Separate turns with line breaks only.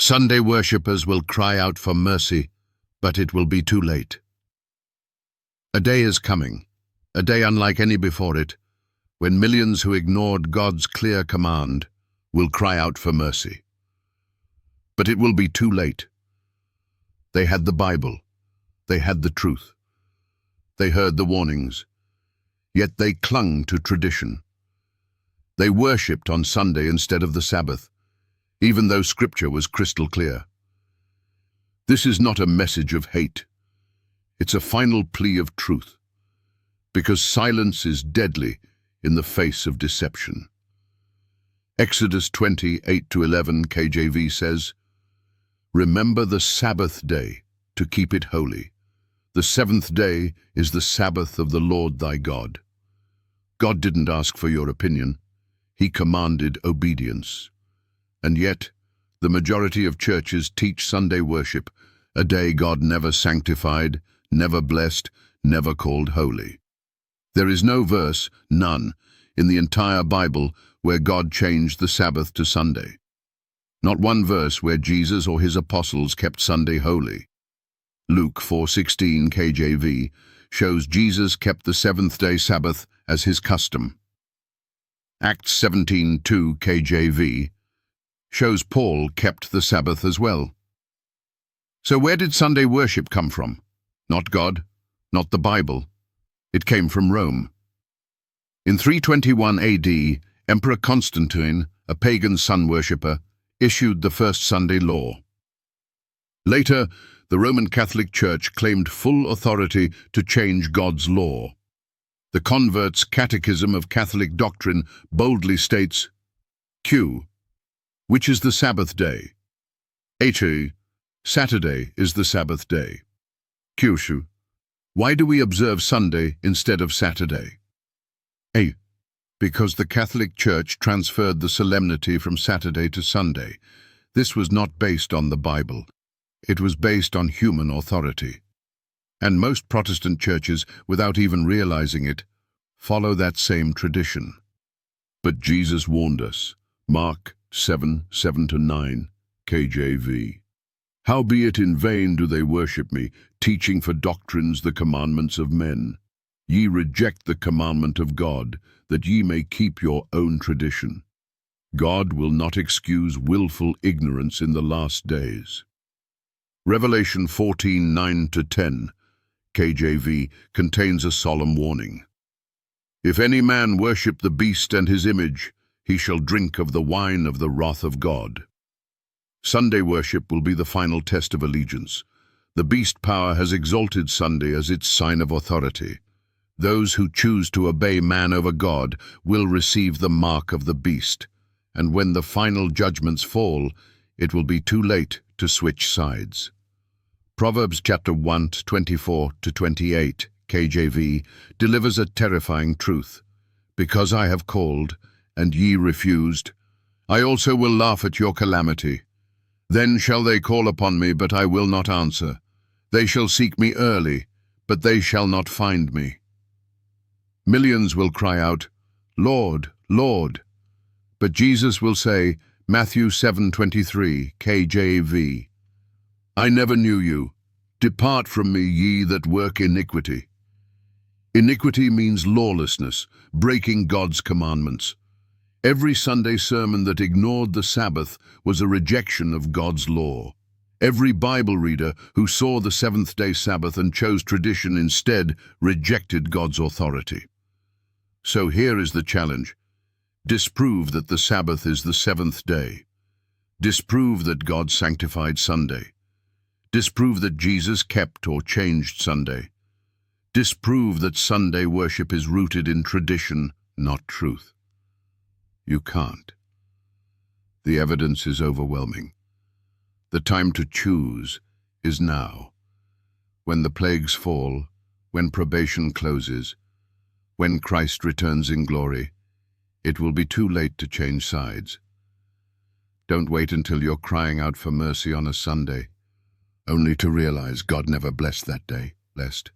Sunday worshippers will cry out for mercy, but it will be too late. A day is coming, a day unlike any before it, when millions who ignored God's clear command will cry out for mercy. But it will be too late. They had the Bible. They had the truth. They heard the warnings. Yet they clung to tradition. They worshipped on Sunday instead of the Sabbath, even though Scripture was crystal clear. This is not a message of hate. It's a final plea of truth, because silence is deadly in the face of deception. Exodus 20:8-11 KJV says, "Remember the Sabbath day to keep it holy. The seventh day is the Sabbath of the Lord thy God." God didn't ask for your opinion. He commanded obedience. And yet, the majority of churches teach Sunday worship, a day God never sanctified, never blessed, never called holy. There is no verse, none, in the entire Bible where God changed the Sabbath to Sunday. Not one verse where Jesus or his apostles kept Sunday holy. Luke 4:16 KJV shows Jesus kept the seventh-day Sabbath as his custom. Acts 17:2 KJV shows Paul kept the Sabbath as well. So where did Sunday worship come from? Not God, not the Bible. It came from Rome. In 321 AD, Emperor Constantine, a pagan sun worshipper, issued the first Sunday law. Later, the Roman Catholic Church claimed full authority to change God's law. The Convert's Catechism of Catholic Doctrine boldly states, Q. Which is the Sabbath day? H. Saturday is the Sabbath day. Q. Why do we observe Sunday instead of Saturday? A. Because the Catholic Church transferred the solemnity from Saturday to Sunday. This was not based on the Bible. It was based on human authority. And most Protestant churches, without even realizing it, follow that same tradition. But Jesus warned us. Mark 7:7-9, KJV. Howbeit in vain do they worship me, teaching for doctrines the commandments of men. Ye reject the commandment of God, that ye may keep your own tradition. God will not excuse willful ignorance in the last days. Revelation 14:9-10, KJV, contains a solemn warning. If any man worship the beast and his image, he shall drink of the wine of the wrath of God. Sunday worship will be the final test of allegiance. The beast power has exalted Sunday as its sign of authority. Those who choose to obey man over God will receive the mark of the beast, and when the final judgments fall, it will be too late to switch sides. Proverbs chapter 1:24-28, KJV, delivers a terrifying truth. Because I have called, and ye refused, I also will laugh at your calamity. Then shall they call upon me, but I will not answer. They shall seek me early, but they shall not find me. Millions will cry out, Lord, Lord. But Jesus will say, Matthew 7:23, KJV, I never knew you. Depart from me, ye that work iniquity. Iniquity means lawlessness, breaking God's commandments. Every Sunday sermon that ignored the Sabbath was a rejection of God's law. Every Bible reader who saw the seventh-day Sabbath and chose tradition instead rejected God's authority. So here is the challenge. Disprove that the Sabbath is the seventh day. Disprove that God sanctified Sunday. Disprove that Jesus kept or changed Sunday. Disprove that Sunday worship is rooted in tradition, not truth. You can't. The evidence is overwhelming. The time to choose is now. When the plagues fall, when probation closes, when Christ returns in glory, it will be too late to change sides. Don't wait until you're crying out for mercy on a Sunday, only to realize God never blessed that day. Blessed.